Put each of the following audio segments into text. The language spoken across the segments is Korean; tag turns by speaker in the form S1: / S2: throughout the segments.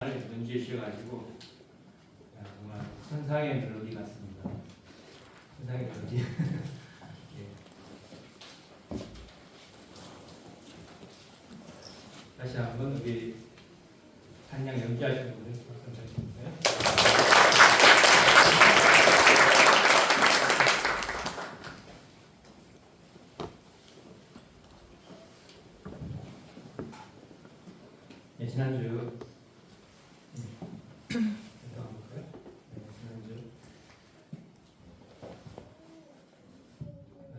S1: 연주해 주셔가지고 정말 천상의 멜로디 같습니다. 천상의 멜로디. 예. 다시 한번 우리 찬양 연주하시는 분들 박수 한번 주세요. 예, 지난주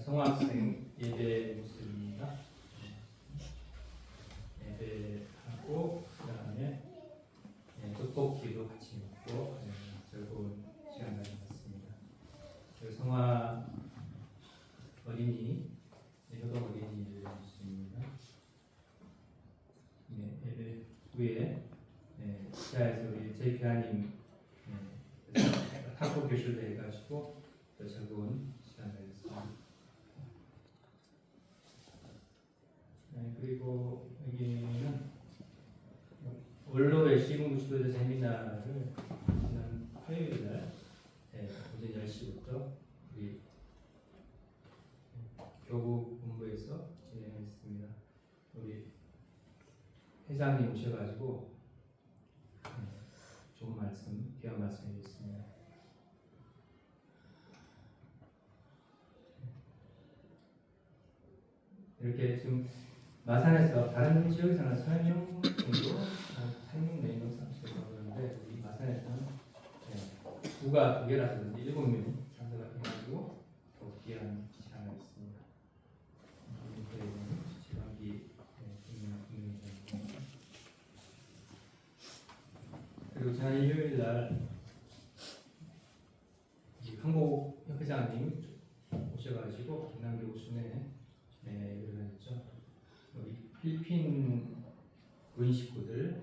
S1: 성화학생 예배 모습입니다. 예배하고 그다음에 떡볶이도 같이 먹고 즐거운 시간 가져봤습니다. 성화 어린이 효동 어린이 예배 모습입니다. 예배 후에 시야에서 우리 제이피아님 탁구 교실도 해가지고 또 즐거운 시간 가졌습니다. 그리고 여기는 원로의 시군구치도대 세미나를 지난 화요일날 오전 10시부터 우리 교구 본부에서 진행했습니다. 우리 회장님 오셔가지고 좋은 말씀, 귀한 말씀 해주셨습니다. 이렇게 지금 마산에서 다른 지역에서는 설명 정도, 설명 내용 상식을 그러는데 우리 마산에서는 구가 2개라서 7명 참석해가지고 더 귀한 시간을 했습니다. 지방기 그리고 지난 일요일날 한국 협회장님 오셔가지고 경남교 순회 열렸죠. 우리 필리핀 부인 식구들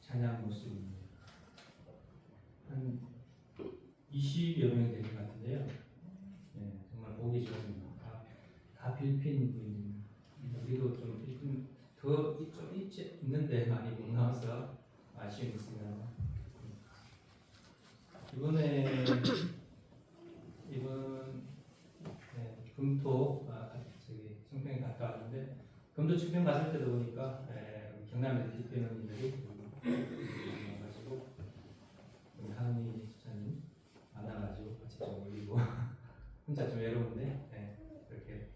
S1: 찬양 모습입니다. 한 20여 명 되는 것 같은데요. 정말 보기 좋습니다. 다 필리핀 부인입니다. 우리도 좀 필리핀 좀 있는데 많이 못 나와서 아쉬움이 있습니다. 이번 금토 청평에 갔다 왔는데 금토 청평 갔을 때도 보니까 경남의 필리핀어민들이 와가지고 우리 하은이 집사님 만나가지고 같이 좀 올리고 혼자 좀 외로운데 그렇게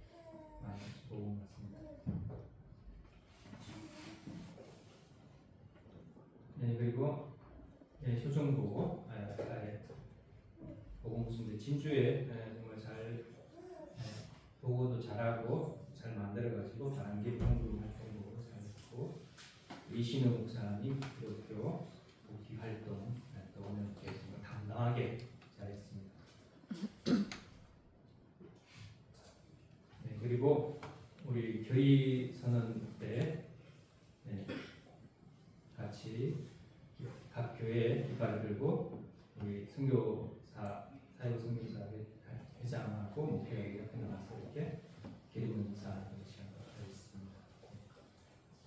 S1: 많이 보고 온 것 같습니다. 그리고 효정보 보고 모습인데 진주에 정말 잘 보고도 잘하고 잘 만들어가지고 단계 공부 활동도 잘했고 이신우 목사님 기독교 복귀 활동 또 오늘 이렇게 정말 당당하게 잘했습니다. 그리고 우리 교회 선언 때 같이 각 교회 깃발을 들고 우리 선교사 사회부 선교사 회장하고 목회자가 옆에 나와서 이렇게 기름 인사하는 시간을 가졌습니다.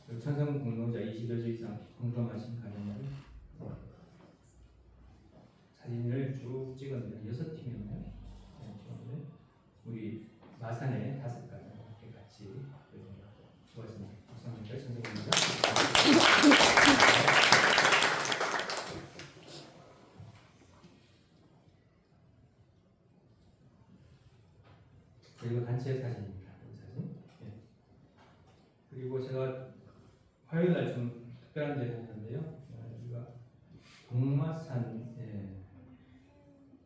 S1: 그리고 천성 공동자 20여 주 이상 공감하신 가정을 사진을 쭉 찍었는데 6팀이었나요? 우리 마산에 5가정 이렇게 같이 수고하셨습니다. 감사합니다. 천성입니다. 그리고 단체 사진입니다. 사진. 그리고 제가 화요일날 좀 특별한 데를 했는데요. 여기가 동마산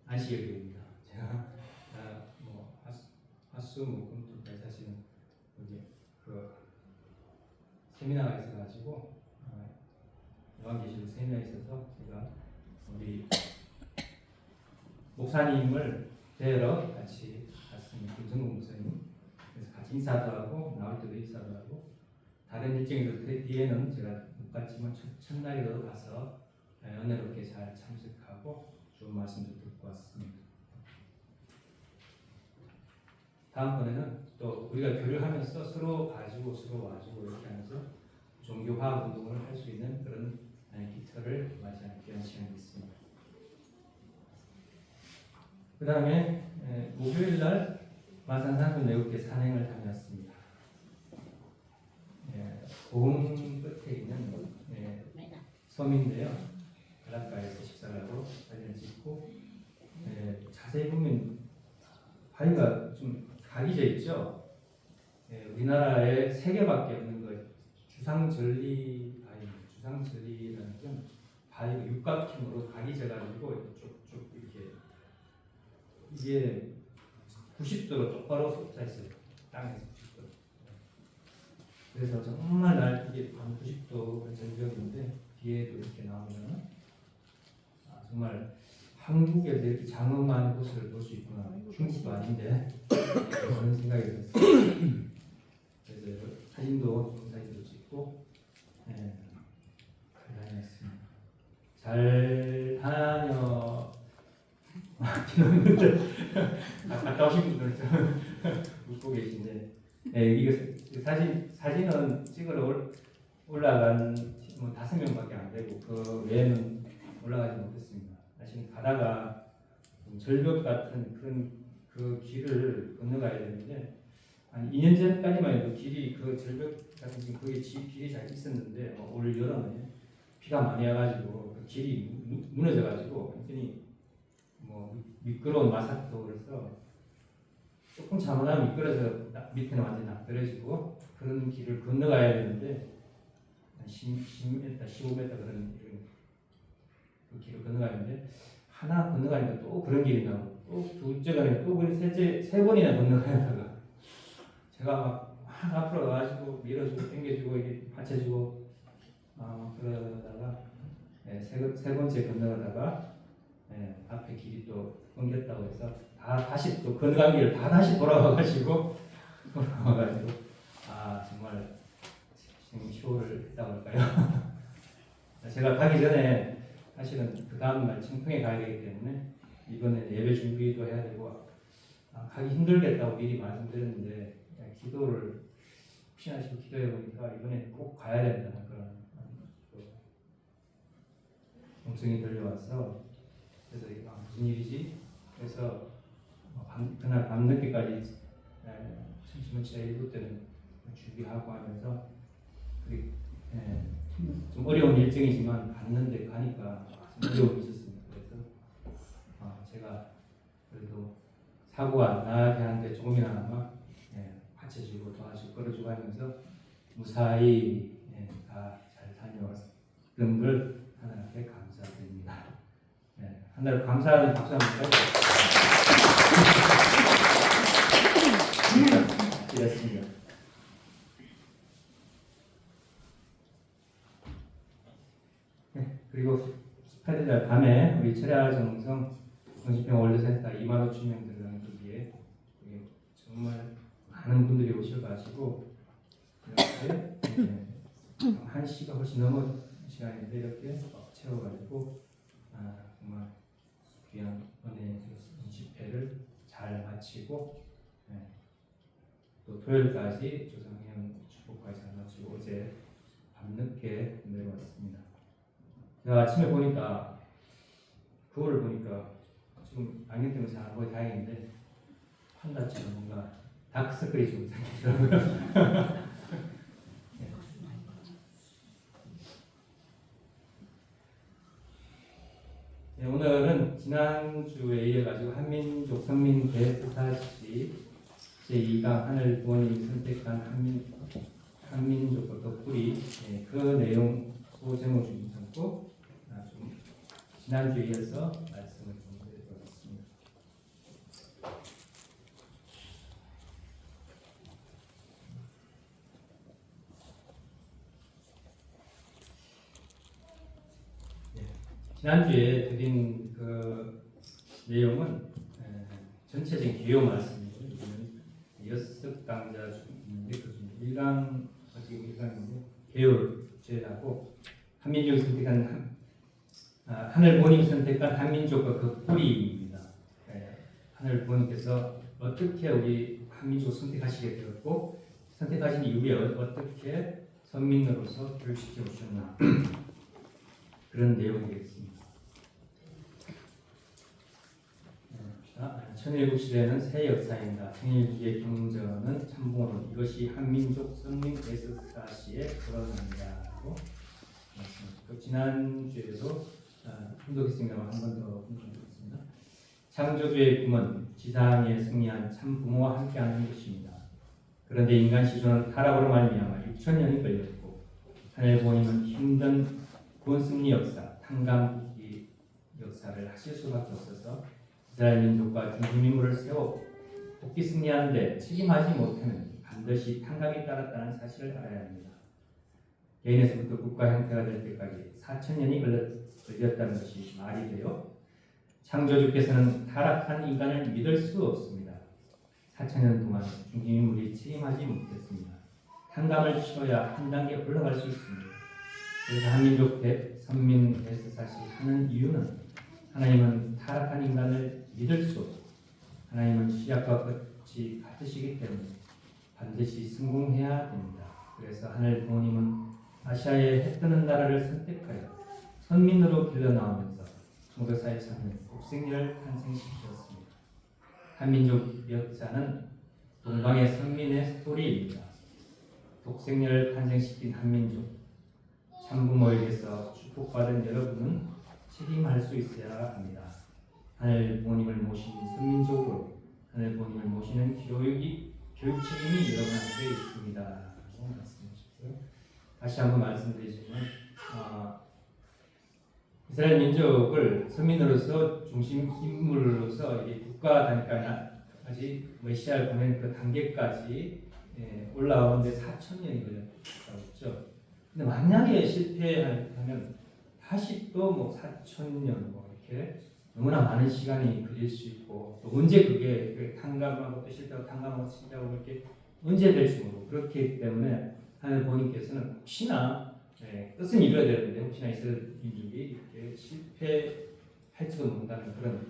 S1: 안식일교회입니다. 제가 화수목금토까지 사실은 여기 세미나가 있어가지고 요한계시록 세미나 있어서 제가 우리 목사님을 뵈러 같이 갔습니다. 김성국 목사님. 그래서 같이 인사도 하고 나올 때도 인사도 하고 다른 일정에서 그 뒤에는 제가 못 갔지만 첫날에도 가서 은혜롭게 잘 참석하고 좋은 말씀도 듣고 왔습니다. 다음번에는 또 우리가 교류하면서 서로 봐주고 서로 와주고 이렇게 하면서 종교화 운동을 할 수 있는 그런 깃털을 맞이하는 귀한 시간이 있습니다. 그 다음에 목요일 날 마산산도 내국계 산행을 다녔습니다. 고흥 끝에 있는 섬인데요. 바닷가에서 식사를 하고 사진을 찍고 자세히 보면 바위가 좀 각이져 있죠. 우리나라에 3개밖에 없는 그 주상절리 바위, 주상절리라는 건 바위가 육각형으로 각이져가지고 쭉쭉 이렇게 이게 90도로 똑바로 솟아 있어요. 땅에서 90도. 그래서 정말 이게 한 90도 절벽인데 뒤에도 이렇게 나오면 정말 한국에서 이렇게 장엄한 곳을 볼 수 있구나. 중국도 아닌데 그런 생각이 들었어요. 그래서 사진도 찍고 잘 다녔습니다. 잘 다녀. 갔다 오신 분들 좀 웃고 계신데, 이거 사진은 찍으러 올라간 뭐 5명밖에 안 되고 그 외에는 올라가지 못했습니다. 사실 가다가 절벽 같은 그런 그 길을 건너가야 되는데 한 2년 전까지만 해도 길이 그 절벽 같은 지금 거기 길이 잘 있었는데 올 여름에 비가 많이 와가지고 그 길이 무너져가지고 완전히 뭐 미끄러운 마사토라서 조금 잘못하면 미끄러져 밑에는 완전히 납떨어지고 그런 길을 건너가야 되는데 10m, 15m 그런 그 길을 건너가는데 하나 건너가니까 또 그런 길이 나오고 또 둘째 가니까 또 세 번이나 건너가다가 제가 막 앞으로 가가지고 밀어주고 당겨주고 이게 받쳐주고 그러다가 세 번째 건너가다가 앞에 길이 또 끊겼다고 해서 다시 또 건너간 길을 다시 돌아와가지고 정말 쇼를 했다고 할까요? 제가 가기 전에 사실은 그 다음날 청평에 가야 되기 때문에 이번에 예배 준비도 해야 되고 가기 힘들겠다고 미리 말씀드렸는데 기도를 혹시나 싶어 기도해 보니까 이번에 꼭 가야 된다는 그런 음성이 들려와서 그래서 무슨 일이지? 그래서 그날 밤늦게까지 심심치가 일부 때는 준비하고 하면서 좀 어려운 일정이지만 갔는데 가니까 좀 어려움이 있었습니다. 그래서 제가 그래도 사고가 안 나게 하는데 조금이나마 받쳐주고 도와주고 끌어주고 하면서 무사히 다 잘 다녀왔던 걸 하나님께 감사드립니다. 하나님 감사하는 박수 한번 드렸습니다. 그리고 18일 밤에 우리 철야 정성 정신병 월드센터 25,000명 들어가는 거기에 정말 많은 분들이 오셔가지고 이렇게 1시가 훨씬 넘은 시간인데 이렇게 채워가지고 정말 귀한 은혜 집회를 잘 마치고 또 토요일까지 조상형 축복까지 잘 마치고 어제 밤늦게 내려왔습니다. 제가 아침에 보니까 거울을 보니까 지금 안경 때문에 잘 안 보여 다행인데 판다처럼 뭔가 다크서클이 좀 생기더라고요. 오늘은 지난주에 이어가지고 한민족 성민 대사시 제2강 하늘 부모님이 선택한 한민족과 덕불이 그 내용 소제목 좀 담고 좀 지난주에 이어서 말씀을 좀 드리겠습니다. 지난주에 드린 그 내용은 전체적인 개요 말씀이고 이거는 6강자 중인데 그 중에 1강 지금 1강인데 개요제라고 한민족이 선택한 하늘 부모님이 선택한 한민족과 그 뿌리입니다. 하늘 부모님께서 어떻게 우리 한민족을 선택하시게 되었고 선택하신 이후에 어떻게 선민으로서 교육시켜 오셨나 그런 내용이겠습니다. 1107시대는 새 역사입니다. 청일기의 경전은 참봉으로 이것이 한민족 선민 에스사시의 그런입니다라고 말씀하셨고, 지난주에도 분독했습니다만 한 번 더 분독했습니다. 창조주의 꿈은 지상에 승리한 참 부모와 함께하는 것입니다. 그런데 인간 시조는 타락으로 말미암아 6천년이 걸렸고, 하늘 부모님은 힘든 구원 승리 역사, 탕감 국기 역사를 하실 수밖에 없어서 이스라엘 민족과 중심 인물을 세워 복귀 승리하는데 책임하지 못하면 반드시 탕감이 따랐다는 사실을 알아야 합니다. 개인에서부터 국가 형태가 될 때까지 4천년이 걸렸다는 것이 말이 돼요? 창조주께서는 타락한 인간을 믿을 수 없습니다. 4천년 동안 중심 인물이 책임하지 못했습니다. 탕감을 치러야 한 단계 올라갈 수 있습니다. 그래서 한민족 선민 에스사시 하는 이유는 하나님은 타락한 인간을 믿을 수 없고 하나님은 시작과 끝이 같으시기 때문에 반드시 성공해야 됩니다. 그래서 하늘 부모님은 아시아의 해 뜨는 나라를 선택하여 선민으로 길러 나오면서 1943년 복생리를 탄생시켰습니다. 한민족 역사는 동방의 선민의 스토리입니다. 독생리를 탄생시킨 한민족, 참부모에게서 축복받은 여러분은 책임할 수 있어야 합니다. 하늘 부모님을 모시는 선민족으로 하늘 부모님을 모시는 교육 책임이 여러분한테 있습니다. 라고 말씀하셨고요. 다시 한번 말씀드리지만 이스라엘 민족을 선민으로서 중심 인물로서 국가 단위까지 메시아를 보낸 그 단계까지 올라오는데 4천년이 걸렸다고 했죠. 근데 만약에 실패하면 다시 또 4천년 이렇게 너무나 많은 시간이 걸릴 수 있고, 또 언제 그게 탕감하고 또 실패하고 탕감하고 실패하고 이렇게 언제 될지 모르고, 그렇기 때문에 하늘 부모님께서는 혹시나 뜻은 이루어야 되는데 혹시나 이스라엘 민족이 이렇게 실패할지도 모른다는 그런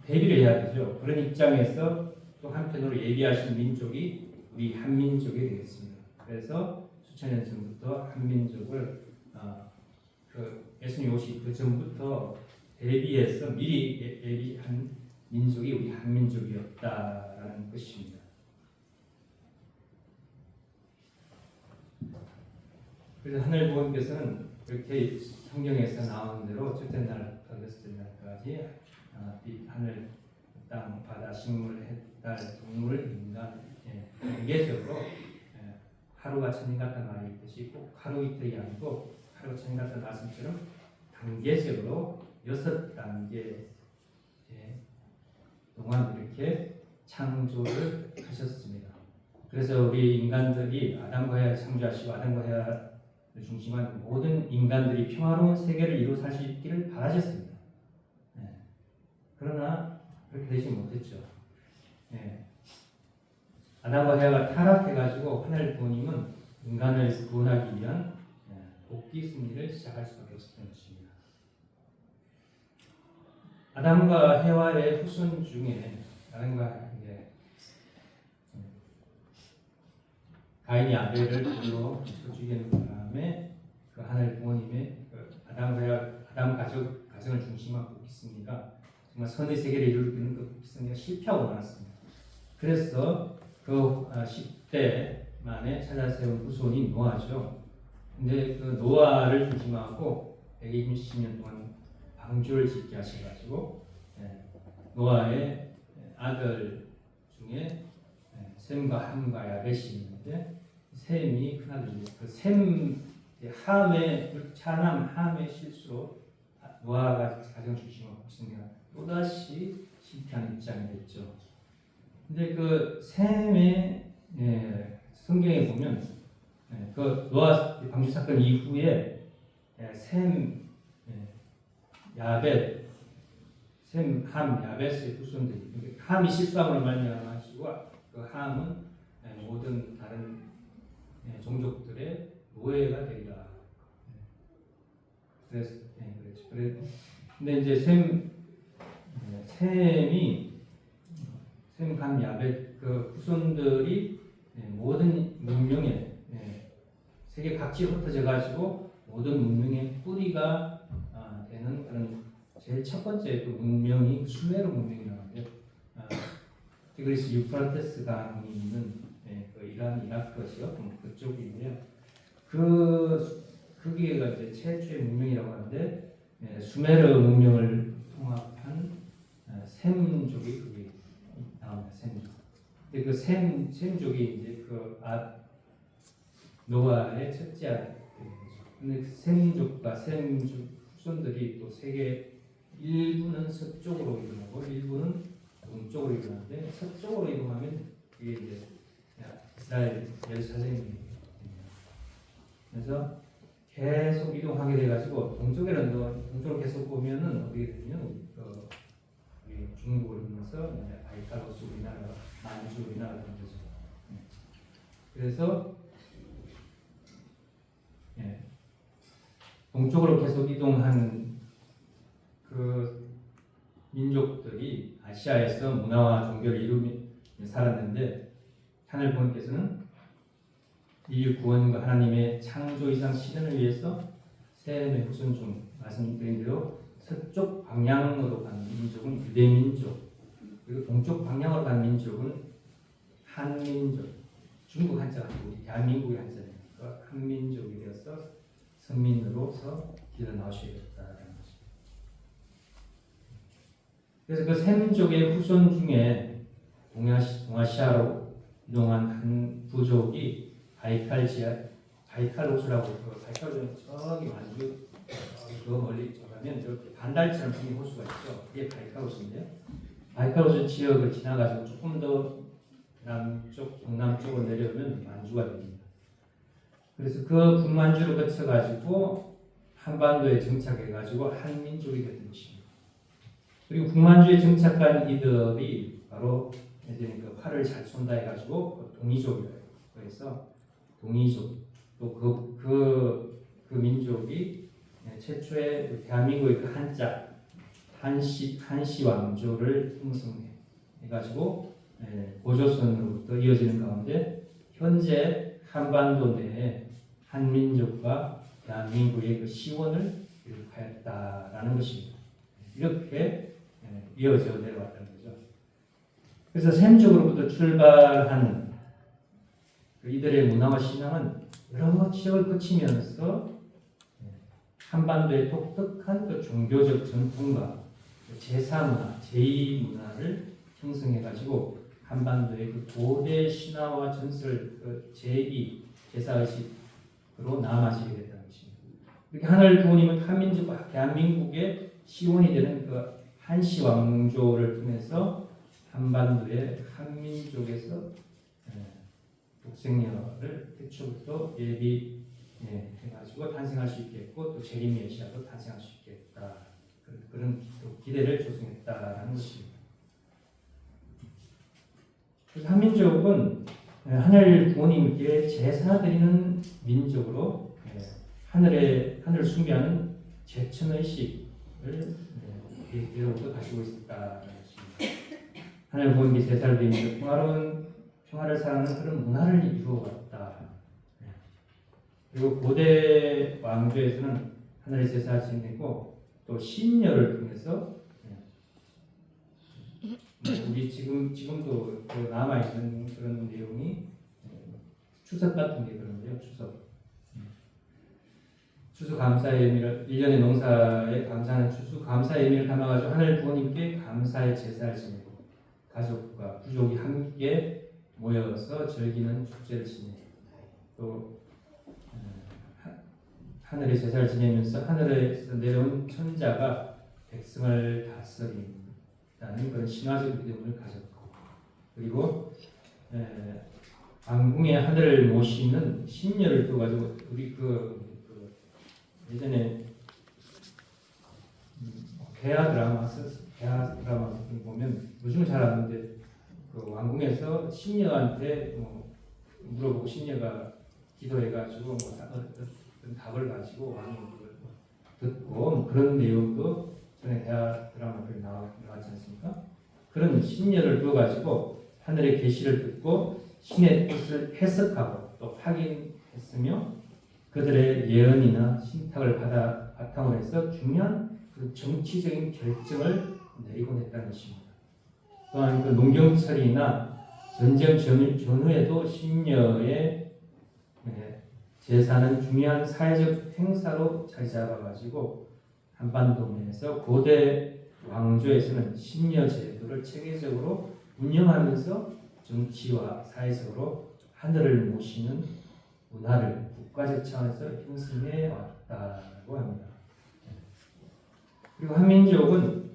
S1: 대비를 해야 되죠. 그런 입장에서 또 한편으로 예비하신 민족이 우리 한민족이 되겠습니다. 그래서 수천 년 전부터 한민족을 예수님 오시 그 전부터 대비해서 미리 예비한 민족이 우리 한민족이었다라는 것입니다. 그래서 하늘 부모님께서는 이렇게 성경에서 나오는 대로 첫째 날부터 여섯째 날까지 하늘, 땅, 바다, 식물, 햇달, 동물, 인간 단계적으로 하루가 천년 같은 말이 있듯이 꼭 하루 이틀이 아니고 하루가 천년 같은 말씀처럼 단계적으로 6단계 동안 이렇게 창조를 하셨습니다. 그래서 우리 인간들이 아담과 헤아를 창조하시고 아담과 헤아를 중심한 모든 인간들이 평화로운 세계를 이루어 살 수 있기를 바라셨습니다. 그러나 그렇게 되지 못했죠. 아담과 헤아가 타락해가지고 하늘 부모님은 인간을 구원하기 위한 복귀 승리를 시작할 수밖에 없었던 것입니다. 아담과 헤와의 후손 중에 가인이 아벨을 불러 죽이는 바람에 그 하늘 부모님의 아담과 헤와 아담 가정을 중심한 복귀 승리가 정말 선의 세계를 이루는 그 복귀 승리가 실패하고 말았습니다. 그래서 그 10대 만에 찾아 세운 후손이 노아죠. 근데 그 노아를 중심하고 120년 동안 방주를 짓게 하셔가지고 노아의 아들 중에 셈과 함과 야벳이 있는데, 셈이 큰아들입니다. 그 셈 함의 차남 함의 실수로 노아가 가정 중심으로 있으면 또다시 실패하는 입장이 됐죠. 근데 그 셈의 성경에 보면 그 노아 방주 사건 이후에 셈, 야벳, 셈, 함, 야벳의 후손들이, 함이 실수함으로 말미암아시고 그 함은 모든 다른 종족들의 노예가 되리라. 그래서 그렇죠. 근데 이제 셈이 셈, 함, 야벳 그 후손들이 모든 문명의 세계 각지에 흩어져 가지고 모든 문명의 뿌리가 되는 그런 제일 첫 번째 그 문명이 수메르 문명이라는데 티그리스 유프라테스 강이 있는 그 이란 이라크죠. 그쪽이고요. 거기가 이제 최초의 문명이라고 하는데 수메르 문명을 통합한 셈족이 거기 나옵니다. 셈족. 근데 그 셈족이 이제 노아의 첫째 아들. 근데 셈족과 셈족 후손들이 또 세계 일부는 서쪽으로 이동하고 일부는 동쪽으로 이동하는데 서쪽으로 이동하면 그게 이제 이스라엘 예루살렘입니다. 그래서 계속 이동하게 돼가지고 동쪽으로 계속 보면은 어떻게 되냐면 중국을 보면서 바이칼로스 우리나라, 만주 우리나라 그런 거죠. 그래서 동쪽으로 계속 이동한 그 민족들이 아시아에서 문화와 종교를 이루며 살았는데 하늘 부모님께서는 인류 구원과 하나님의 창조이상 실현을 위해서 셈의 후손 중 말씀드린 대로 서쪽 방향으로 가는 민족은 유대민족, 그리고 동쪽 방향으로 가는 민족은 한민족, 중국 한자가 아니고 우리 대한민국의 한자니까 한민족이 되어서 선민으로서 길어 나오시겠다라는 것입니다. 그래서 그 셈족의 후손 중에 동아시아로 이동한 한 부족이 바이칼호수라고 바이칼호수는 저기 완주 그 멀리 가면 이렇게 반달처럼 생긴 호수가 있죠. 그게 바이칼호수인데요. 바이칼호수 지역을 지나가지고 조금 더 남쪽, 동남쪽으로 내려오면 만주가 됩니다. 그래서 그 북만주를 거쳐가지고 한반도에 정착해가지고 한민족이 된 것입니다. 그리고 북만주에 정착한 이들이 바로 이제 그 활을 잘 쏜다 해가지고 동이족이라고 해서 동이족 또 그 민족이 최초의 대한민국의 그 한자 한시 왕조를 형성해가지고 고조선으로부터 이어지는 가운데 현재 한반도 내에 한민족과 대한민국의 그 시원을 이룩하였다라는 것입니다. 이렇게 이어져 내려왔다는 거죠. 그래서 셈족으로부터 출발한 이들의 문화와 신앙은 여러 지역을 거치면서 한반도의 독특한 그 종교적 전통과 제사 문화, 제의 문화를 형성해가지고 한반도의 그 고대 신화와 전설, 그 제의, 제사의식으로 남아지게 됐다는 것입니다. 이렇게 하늘 부모님은 한민족과 대한민국의 시원이 되는 그 한시 왕조를 통해서 한반도의 한민족에서 독생녀를 태초부터 예비해가지고 탄생할 수 있겠고 또 재림 메시아도 탄생할 수 있겠다. 그런 기대를 조성했다라는 것입니다. 그래서 한민족은 하늘 부모님께 제사 드리는 민족으로 하늘을 숭배하는 제천의식을 이로부터 가지고 있었다는 것입니다. 하늘 부모님께 제사를 드리면서 평화를 사랑하는 그런 문화를 이루어왔다. 그리고 고대 왕조에서는 하늘의 제사가 진행되고 또 신녀를 통해서 우리 지금도 남아 있는 그런 내용이 추석 같은 게 그런데요. 추수 감사의 의미를 1년의 농사에 감사하는 추수 감사의 의미를 담아가지고 하늘 부모님께 감사의 제사를 지내고 가족과 부족이 함께 모여서 즐기는 축제를 지내고 또 하늘의 제사를 지내면서 하늘에서 내려온 천자가 백성을 다스린다는 그런 신화적 믿음을 가졌고 그리고 왕궁의 하늘을 모시는 신녀를 또 가지고 우리 예전에 개화 드라마 보면 요즘은 잘 안 하는데 그 왕궁에서 신녀한테 물어보고 신녀가 기도해가지고 어떤 답을 가지고 왕이 듣고 그런 내용도 전에 대화 드라마들이 나왔지 않습니까? 그런 신녀를 두어가지고 하늘의 계시를 듣고 신의 뜻을 해석하고 또 확인했으며 그들의 예언이나 신탁을 바탕으로 해서 중요한 그 정치적인 결정을 내리곤 했다는 것입니다. 또한 그 농경처리나 전쟁 전후에도 신녀의 제사는 중요한 사회적 행사로 자리 잡아가지고 한반도에서 고대 왕조에서는 신녀 제도를 체계적으로 운영하면서 정치와 사회적으로 하늘을 모시는 문화를 국가적 차원에서 형성해 왔다고 합니다. 그리고 한민족은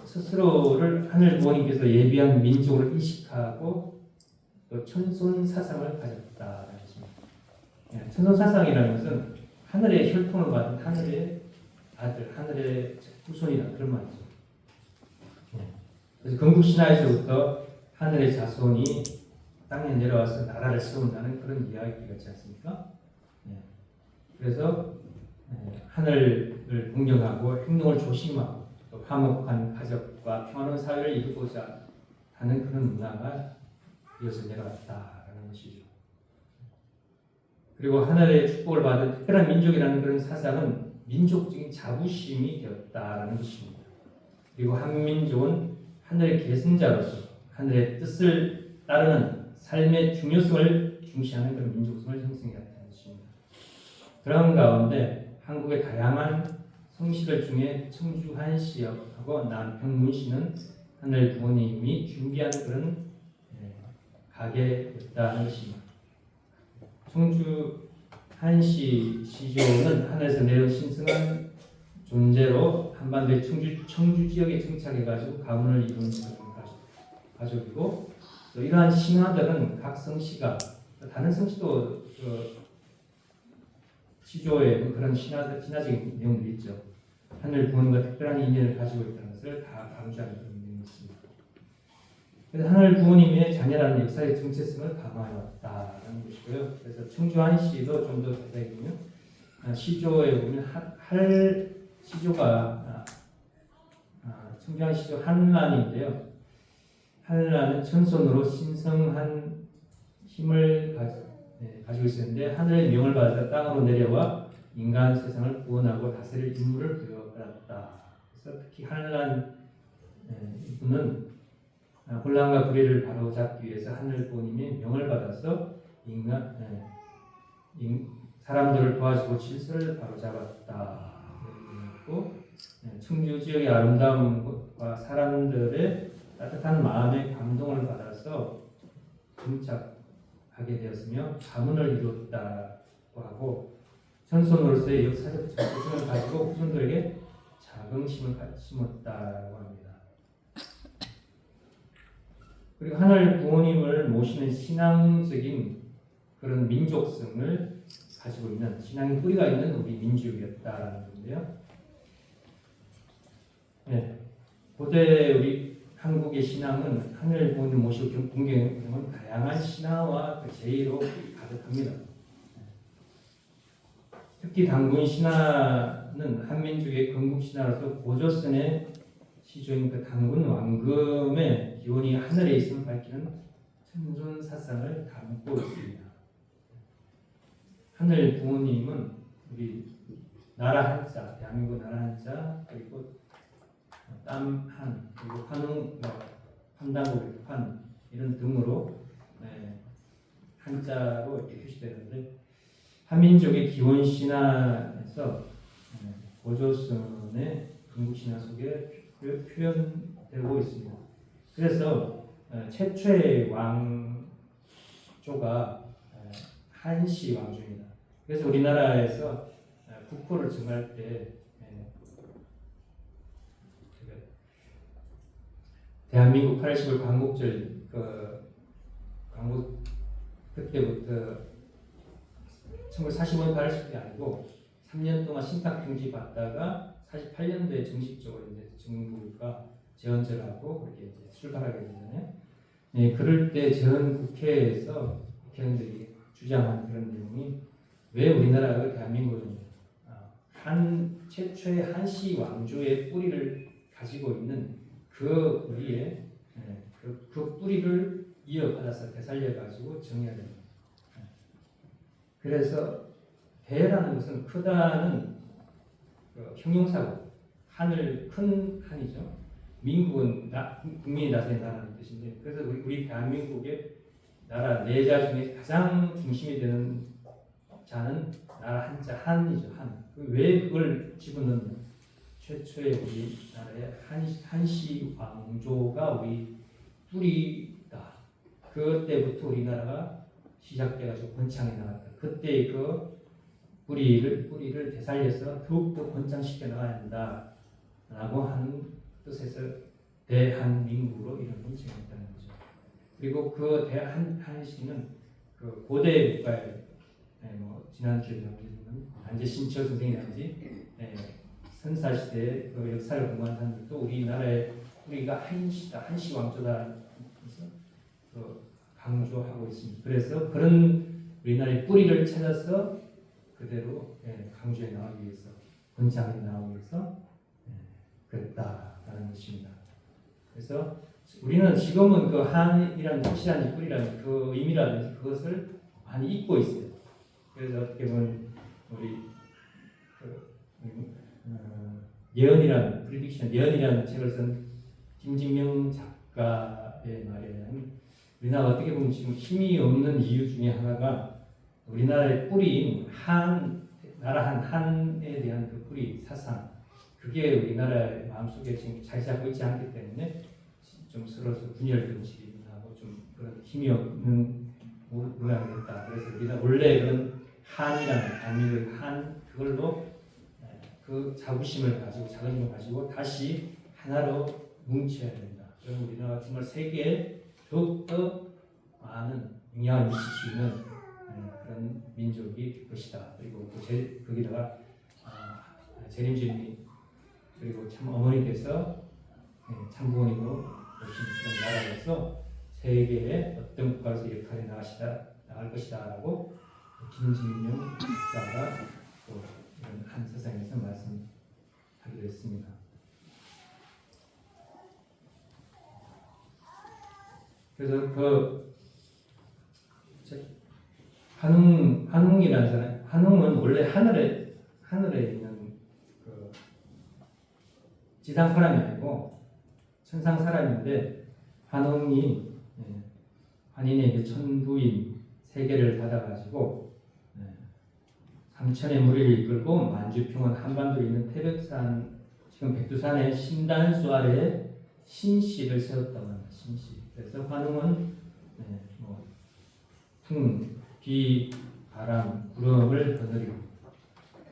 S1: 스스로를 하늘 부모님께서 예비한 민족으로 인식하고 또 천손 사상을 가졌다는 것입니다. 천손 사상이라는 것은 하늘의 혈통을 받은 하늘의 아들, 하늘의 후손이다 그런 말이죠. 그래서 건국 신화에서부터 하늘의 자손이 땅에 내려와서 나라를 세운다는 그런 이야기 같지 않습니까? 그래서 하늘을 공경하고 행동을 조심하고 또 화목한 가족과 평화로운 사회를 이루고자 하는 그런 문화가 이어서 내려왔다라는 것이죠. 그리고 하늘의 축복을 받은 특별한 민족이라는 그런 사상은 민족적인 자부심이 되었다라는 것입니다. 그리고 한민족은 하늘의 계승자로서 하늘의 뜻을 따르는 삶의 중요성을 중시하는 그런 민족성을 형성했다는 것입니다. 그런 가운데 한국의 다양한 성씨들 중에 청주 한씨하고 남평문 씨는 하늘 부모님이 준비한 그런 가게였다는 것입니다. 청주 한씨 시조는 하늘에서 내려온 신성한 존재로 한반도의 청주 지역에 정착해가지고 가문을 이루는 가족이고 또 이러한 신화들은 각 성씨가 다른 성씨도 시조에 그런 신화적인 내용들이 있죠. 하늘 부모님과 특별한 인연을 가지고 있다는 것을 다 강조하는 그런 내용이 있습니다. 그래서 하늘 부모님의 자녀라는 역사의 정체성을 강화해 왔다는 것이고요. 그래서 청주 한씨도 좀 더 자세히 보면 시조에 보면 시조가 청주 한시조 한란인데요. 한란은 천손으로 신성한 힘을 가지고 있었는데 하늘의 명을 받아 땅으로 내려와 인간 세상을 구원하고 다스릴 임무를 부여받았다. 그래서 특히 한란 이분은 혼란과 불의를 바로잡기 위해서 하늘 부모님의 명을 받아서 사람들을 도와주고 질서를 바로잡았다. 그리고 청주 지역의 아름다움과 사람들의 따뜻한 마음의 감동을 받아서 정착하게 되었으며 가문을 이뤘다고 하고 천손으로서의 역사적 정체성을 가지고 후손들에게 자긍심을 심었다고 합니다. 그리고 하늘 부모님을 모시는 신앙적인 그런 민족성을 가지고 있는 신앙의 뿌리가 있는 우리 민족이었다라는 건데요. 고대 우리 한국의 신앙은 하늘 부모님 모시고 공경은 다양한 신화와 제의로 가득합니다. 특히 당군 신화는 한민족의 건국 신화로서 고조선의 시조인 그 당군 왕금의 기원이 하늘에 있음을 밝히는 천존 사상을 담고 있습니다. 하늘 부모님은 우리 나라 한자, 대한민국 나라 한자, 그리고 땀한, 그리고 환웅, 환단국, 환 이런 등으로 한자로 이렇게 표시되는데 한민족의 기원 신화에서 고조선의 건국 신화 속에 표현되고 있습니다. 그래서 최초의 왕조가 한씨 왕조입니다. 그래서 우리나라에서 국호를 정할 때 대한민국 80을 광복절 광복 그때부터 1945년 80이 아니고 3년 동안 신탁 중지 받다가 48년도에 정식적으로 이제 정부가 재헌절하고 그렇게 이제 출발하게 되잖아요. 그럴 때 전 국회에서 국회의원들이 주장한 그런 내용이 왜 우리나라가 대한민국은 최초의 한씨 왕조의 뿌리를 가지고 있는 그 우리의 그 뿌리를 이어받아서 되살려 가지고 정해야 됩니다. 그래서 대라는 것은 크다는 그 형용사고 한을 큰 한이죠. 민국은 국민이 다스리는 나라는 뜻인데 그래서 우리 대한민국의 나라 내자 중에 가장 중심이 되는 자는 나라 한자 한이죠. 한. 왜 그걸 집어넣냐? 최초의 우리나라의 한시 왕조가 우리 뿌리다. 그때부터 우리나라가 시작돼가지고 번창해 나갔다. 그때 그 뿌리를 되살려서 더욱더 번창시켜 나가야 한다라고 하는 뜻에서 대한민국으로 이름이 정했다는 거죠. 그리고 그 대한시는 그 고대 국가의 지난주에 보면 안재신철 선생이라든지 선사시대의 그 역사를 공부한 사람들도 우리나라의 우리가 한시다, 한시 왕조다 그래서 강조하고 있습니다. 그래서 그런 우리나라의 뿌리를 찾아서 그대로 강조해 나가기 위해서 번창해 나가기 위해서 그랬다라는 것입니다. 그래서 우리는 지금은 그 한이라는 뜻이라든지 뿌리라는 그 의미라든지 그것을 많이 잊고 있어요. 그래서 어떻게 보면 우리 예언이라는 프리딕션 예언이라는 책을 쓴 김진명 작가의 말에 의하면 우리나라가 어떻게 보면 지금 힘이 없는 이유 중에 하나가 우리나라의 뿌리인 나라 한에 대한 그 뿌리 사상 그게 우리나라의 마음속에 지금 자리 잡고 있지 않기 때문에 좀 서로서 분열되고 하고 좀 그런 힘이 없는 모양이 됐다. 그래서 우리가 원래 그런 한이라는 단위의 한 그걸로 그 자부심을 가지고 자긍심을 가지고 다시 하나로 뭉쳐야 된다. 그럼 우리나라가 정말 세계에 더욱더 많은 영향을 미칠 수 있는 그런 민족이 될 것이다. 그리고 거기다가 재림주님이 그리고 참 어머니께서 참부모님으로 오신 그런 나라로서 세계의 어떤 국가에서 역할에 나갈 것이다라고 김진명 작가가 또 이런 한 서상에서 말씀하기도 했습니다. 그래서 그 한웅이라는 사람, 한웅은 원래 하늘에 있는 그 지상 사람이 아니고 천상 사람인데 한웅이 한인에게 천부인 세계를 받아가지고 삼천의 무리를 이끌고 만주평원 한반도에 있는 태백산 지금 백두산의 신단수 아래에 신씨를 세웠다고 합니다. 신씨. 그래서 환웅은 풍, 비, 바람, 구름을 거느리고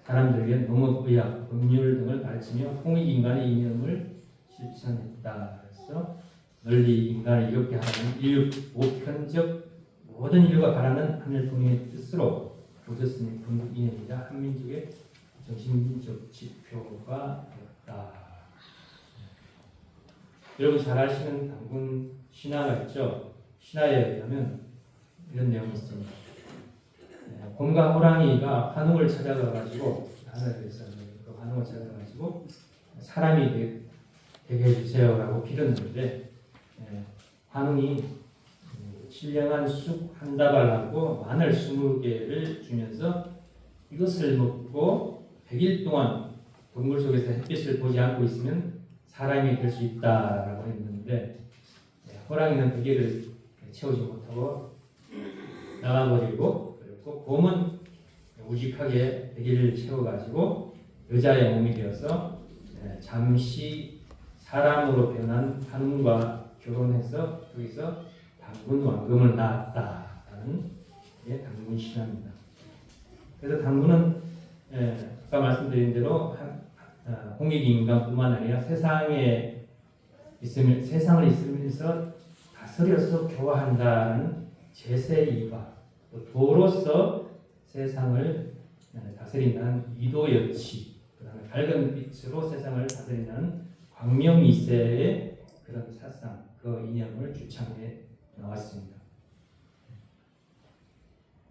S1: 사람들에게 농업, 의학, 법률 등을 가르치며 홍익인간의 이념을 실천했다. 그래서 널리 인간을 이롭게 하는 인류 보편적 모든 인류가 바라는 하늘 분의 뜻으로 보셨으니 건국 이념이자 한민족의 정신민족 지표가 되었다. 여러분 잘 아시는 단군 신화가 있죠. 신화에 의하면 이런 내용이 있습니다. 곰과 호랑이가 환웅을 찾아가가지고 하늘에서 그 환웅을 찾아가가지고 사람이 되게 해주세요라고 빌었는데 환웅이 신령한 쑥 한 다발하고 마늘 20개를 주면서 이것을 먹고 100일 동안 동굴 속에서 햇빛을 보지 않고 있으면 사람이 될 수 있다라고 했는데 호랑이는 100일을 채우지 못하고 나가버리고 그리고 곰은 우직하게 100일을 채워가지고 여자의 몸이 되어서 잠시 사람으로 변한 환웅과 결혼해서 거기서 단군 왕금을 낳았다라는 게 단군 신화입니다. 그래서 단군은 아까 말씀드린 대로 홍익인간뿐만 아니라 세상을 있으면서 다스려서 교화한다는 제세이가 또 도로서 세상을 다스린다는 이도여치 그다음에 밝은 빛으로 세상을 다스린다는 광명이세의 그런 사상 그 이념을 주창해 나왔습니다.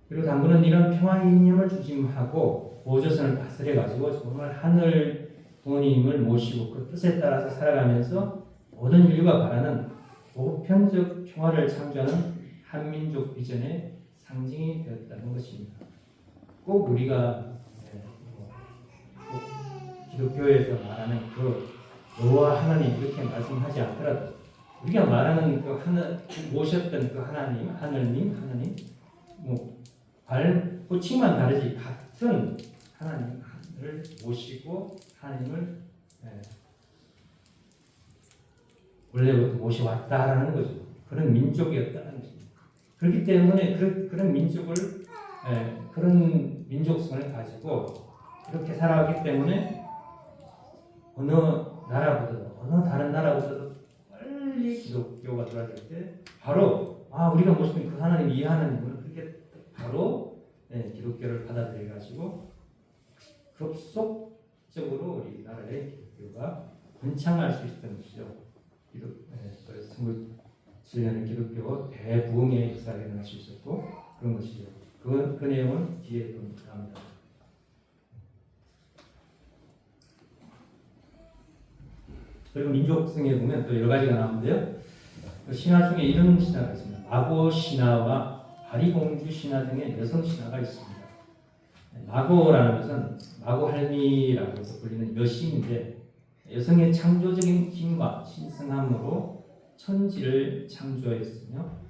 S1: 그리고 당군은 이런 평화의 이념을 중심하고 보조선을 다스려가지고 정말 하늘 부모님을 모시고 그 뜻에 따라서 살아가면서 모든 인류가 바라는 보편적 평화를 창조하는 한민족 비전의 상징이 되었다는 것입니다. 꼭 우리가 기독교에서 말하는 그 여호와 하나님 이렇게 말씀하지 않더라도 우리가 말하는 그 모셨던 그 하나님 뭐 호칭만 다르지 같은 하나님을 모시고 하나님을 원래부터 모셔왔다라는 거죠. 그런 민족이었다는 거죠. 그렇기 때문에 그런 민족을 그런 민족성을 가지고 그렇게 살아왔기 때문에 어느 다른 나라보다도 빨리 기독교가 들어왔을 때 바로 우리가 모시는 그 하나님 이 하나님은 그렇게 바로 기독교를 받아들여 가지고 급속적으로 우리나라의 기독교가 번창할 수 있었던 것이죠. 그래서 1907년에 기독교 대부흥의 역사가 일어날 수 있었고 그런 것이죠. 그 내용은 뒤에 또 나옵니다. 그리고 민족성에 보면 또 여러 가지가 나오는데요. 신화 중에 이런 신화가 있습니다. 마고 신화와 바리공주 신화 등의 여성 신화가 있습니다. 마고라는 것은 마고 할미라고 해서 불리는 여신인데 여성의 창조적인 힘과 신성함으로 천지를 창조했으며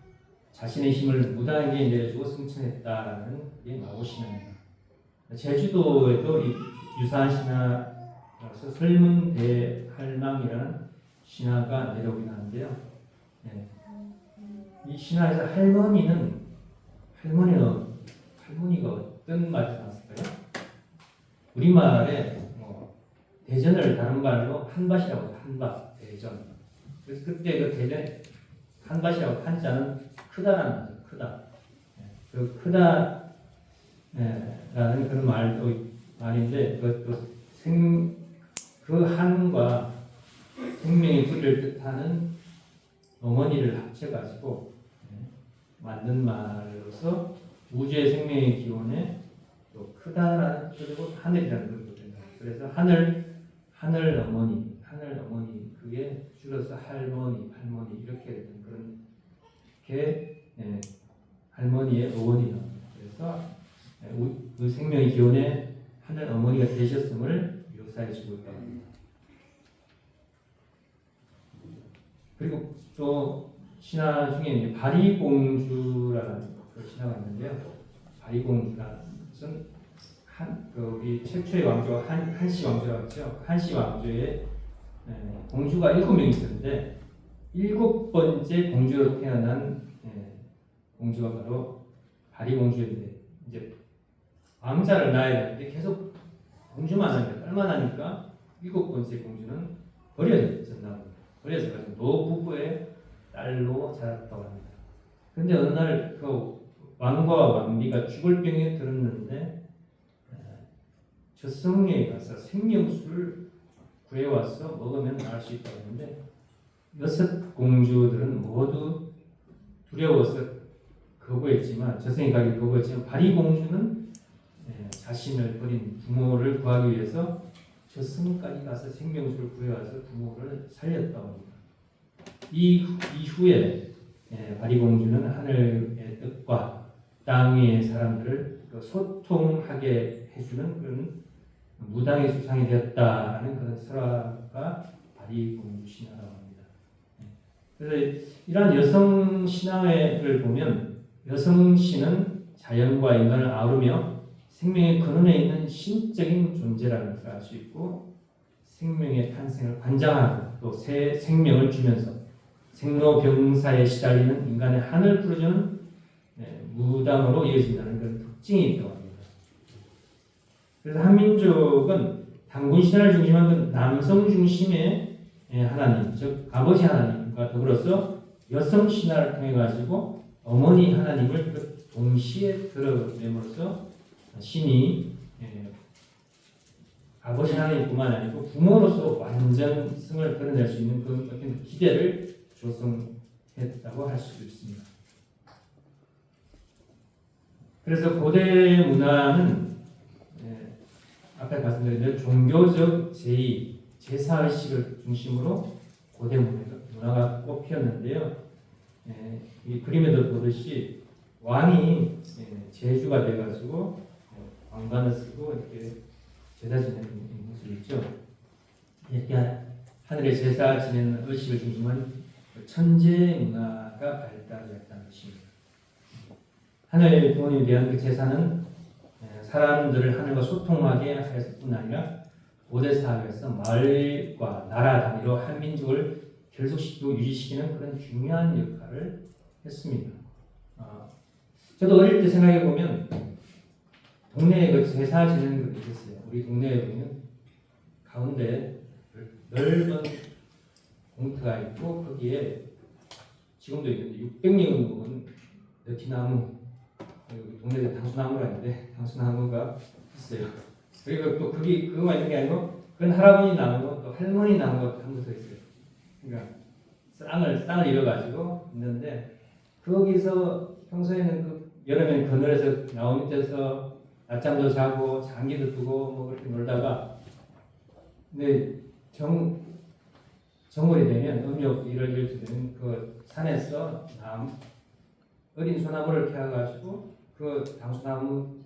S1: 자신의 힘을 무당에게 내려주고 승천했다는 게 마고 신화입니다. 제주도에도 유사한 신화라서 설문대할망이라는 신화가 내려오긴 하는데요. 이 신화에서 할머니가 어떤 말이 나왔을까요? 우리말에 대전을 다른 말로 한밭이라고 해요. 한밭, 대전. 그래서 그때 그 대전 한밭이라고 한자는 크다라는 거죠. 크다. 그 크다라는 그런 말인데 그것도 그 한과 생명의 뿌리를 뜻하는 어머니를 합쳐가지고 만든 말로서 우주의 생명의 기원에 또 크다라는 뜻이고 하늘이라는 뜻도 된다. 그래서 하늘 어머니 그게 줄여서 할머니 이렇게 되는 그런 게 할머니의 어원이다. 그래서 그 생명의 기원에 하늘 어머니가 되셨음을 묘사해주고 있다고 합니다. 그리고 또 신화 중에 바리공주라는 그 신화가 있는데요. 바리공주라는 것은 우리 최초의 왕조가 한씨 왕조라고 했죠. 한씨 왕조에 공주가 7명 있었는데 7번째 공주로 태어난 공주가 바로 바리공주인데 이제 왕자를 낳아야 되는데 계속 공주만 하니까 딸만 하니까 7번째 공주는 버려졌나 봅니다. 버려져가지고 노부부의 딸로 자랐다고 합니다. 근데 어느 날 그 왕과 왕비가 죽을 병에 들었는데 저성리에 가서 생명수를 구해와서 먹으면 나을 수 있다고 하는데 6 공주들은 모두 두려워서 거부했지만 저성에 가기 거부했지만 바리공주는 자신을 버린 부모를 구하기 위해서 저성까지 가서 생명수를 구해와서 부모를 살렸다고 합니다. 이후에 바리공주는 하늘의 뜻과 땅 위의 사람들을 소통하게 해주는 그런 무당의 수상이 되었다는 그런 설화가 바리공주 신화라고 합니다. 그래서 이러한 여성 신화를 보면 여성 신은 자연과 인간을 아우르며 생명의 근원에 있는 신적인 존재라는 것을 알 수 있고 생명의 탄생을 관장하고 또 새 생명을 주면서 생로병사에 시달리는 인간의 한을 풀어주는 무당으로 이어진다는 그런 특징이 있다고 합니다. 그래서 한민족은 단군 신화를 중심한 그 남성 중심의 하나님, 즉 아버지 하나님과 더불어서 여성 신화를 통해 가지고 어머니 하나님을 동시에 드러내므로써 신이 아버지 하나님뿐만 아니고 부모로서 완전성을 드러낼 수 있는 그런 어떤 기대를 조성했다고 할 수도 있습니다. 그래서 고대 문화는 앞에 말씀드린 대로 종교적 제의, 제사의식을 중심으로 고대 문화가 꼽혔는데요. 이 그림에도 보듯이 왕이 제주가 돼가지고 왕관을 쓰고 이렇게 제사 지내는 모습이 있죠. 이렇게 하늘의 제사 지내는 의식을 중심한 천재 문화가 발달했다는 것입니다. 하늘 부모님에 대한 그 제사는 사람들을 하늘과 소통하게 할 뿐 아니라 고대 사회에서 마을과 나라 단위로 한 민족을 결속시키고 유지시키는 그런 중요한 역할을 했습니다. 저도 어릴 때 생각해 보면 동네에 그 제사 지내는 것도 있었어요. 우리 동네에 보면 가운데 넓은 공터가 있고 거기에 지금도 있는데 600년 먹은 느티나무, 동네에 당수나무가 있는데 당수나무가 있어요. 그리고 또 거기 그거만 있는 게 아니고 그건 할아버지 나무고 또 할머니 나무가 한 곳에 있어요. 그러니까 쌍을 이뤄가지고 있는데 거기서 평소에는 그 여름엔 그늘에서 나무 밑에서 낮잠도 자고 장기도 두고 뭐 그렇게 놀다가 근데 정월이 되면 음력 1월 1일 되면 그 산에서 어린 소나무를 캐가지고 그 당수나무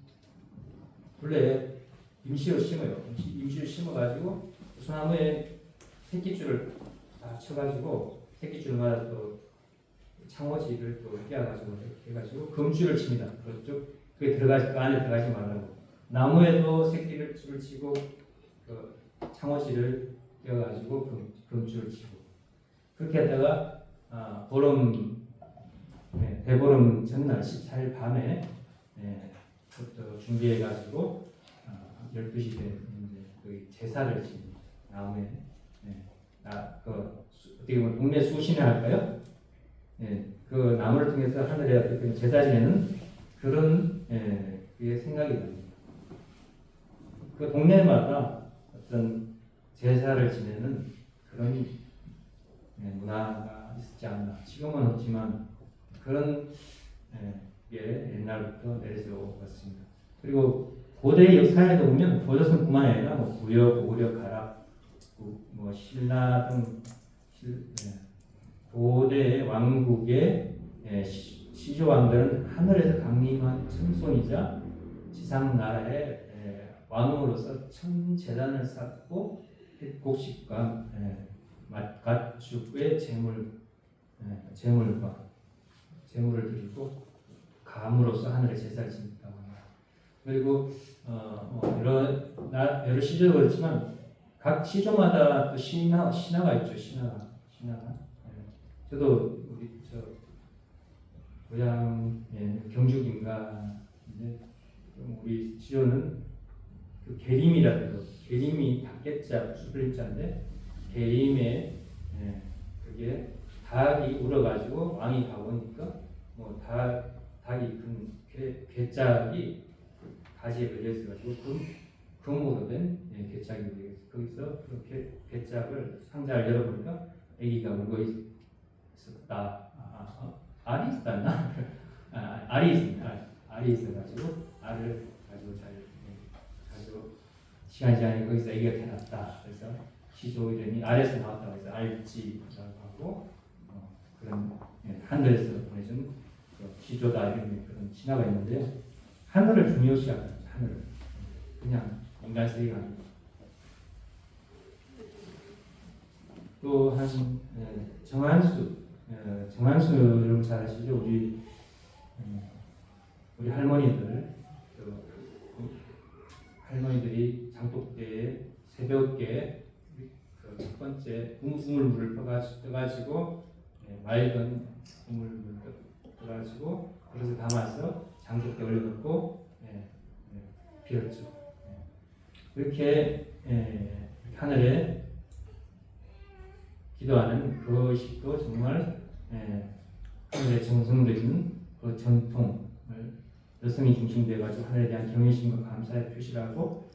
S1: 굴레에 임시로 심어요. 임시로 심어가지고 소나무에 새끼줄을 다 쳐가지고 새끼줄마다 또 창호지를 또 떼어가지고 이렇게 해가지고 금줄을 칩니다. 그쪽 그게 그 안에 들어가지 말라고. 나무에도 새끼를 줄을 치고 그 창호지를 떼어가지고 금줄을 치고 그렇게 하다가 대보름 전날 14일 밤에 그것도 준비해가지고 12시 때 그 제사를 지냅니다. 나무에 어떻게 보면 동네 수신을 할까요? 그 나무를 통해서 하늘에 어떻게 제사 지내는 그런 그게 생각이 납니다. 그 동네마다 어떤 제사를 지내는 그런 문화가 있었지 않나. 지금은 없지만 그런 게 옛날부터 내려져 왔습니다. 그리고 고대 역사에도 보면 고조선뿐만 아니라 뭐 구려, 고려, 가락, 뭐 신라 등 고대 왕국의 시조왕들은 하늘에서 강림한 청손이자 지상 나라의 왕으로서 천재단을 쌓고 곡식과 가축의 제물을 드리고 감으로써 하늘의 제사를 지냈다고 합니다. 그리고 여러 시조도 그렇지만 각 시조마다 또 신화가 있죠. 신화가. 저도 고향 경주인가인데 우리 시조는 그 계림이라도 계림이 닭개자 수불자인데 계림에 그게 닭이 울어가지고 왕이 가보니까 뭐 닭이 큰 개짝이 가지에 걸려 있어가지고 금으로 된 개짝이 되겠어요. 거기서 그 개짝을 상자를 열어보니까 아기가 울고 있었다. 알이 있었나? 알이 있습니다. 알이 있어가지고 알을 가지고 가지고 시간이 거기서 아기가 태어났다. 그래서 시조 이름이 알에서 나왔다고 해서 알지라고 하고 그런 하늘에서 보내준 시조다 이런 그런 신화가 있는데요. 하늘을 중요시합니다. 하늘을 그냥 인간 세계가 아닙니다. 또한 정한수 여러분 잘 아시죠? 우리 할머니들이 장독대에 새벽에 첫 번째 우물물을 떠가지고 맑은 우물물을 떠가지고 그래서 담아서 장독대에 올려놓고 빌었죠. 이렇게 하늘에 기도하는 그것도 정말 하늘에 정성되는 그 전통을 여성이 중심되어가지고 하늘에 대한 경외심과 감사의 표시라고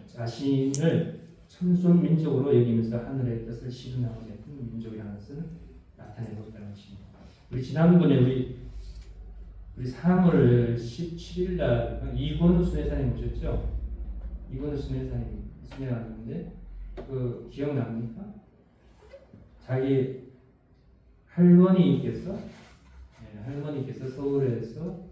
S1: 자신을 천손 민족으로 여기면서 하늘의 뜻을 실현하고 있는 민족이라는 것을 나타내고 있다는 것입니다. 우리 지난번에 우리 3월 17일 날 이권우 순회사님 오셨죠? 이권우 순회사님 순회 왔는데 그 기억납니까? 자기 할머니께서 서울에서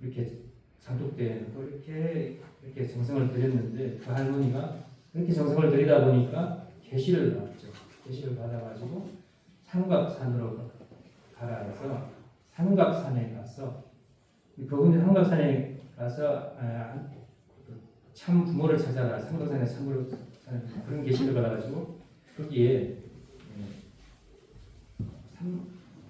S1: 이렇게 장독대에도 이렇게 정성을 들였는데 그 할머니가 그렇게 정성을 들이다 보니까 계시를 받죠. 계시를 받아가지고 삼각산으로 가라 해서 삼각산에 가서 그분이 삼각산에 가서 참 부모를 찾아라 삼각산에 참부를 그런 계시를 받아가지고 거기에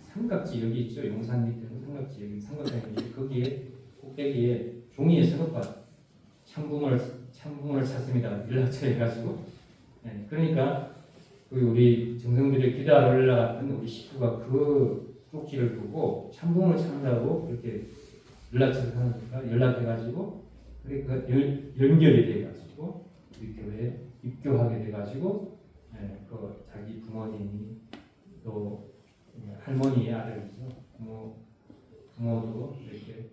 S1: 삼각지 여기 있죠. 용산 밑에 삼각지 여기 삼각산에 거기에 꼭대기에 종이에 서급받 참부모를 찾습니다. 연락처 해가지고 그러니까 그 우리 정성들의 기도하러 올라갔던 우리 식구가 그 쪽지를 보고 참부모를 찾는다고 그렇게 연락처를 하니까 연락해가지고 그러니까 연결이 돼가지고 우리 교회에 입교하게 돼가지고 그 자기 부모님이 또 할머니의 아들이죠. 부모도 이렇게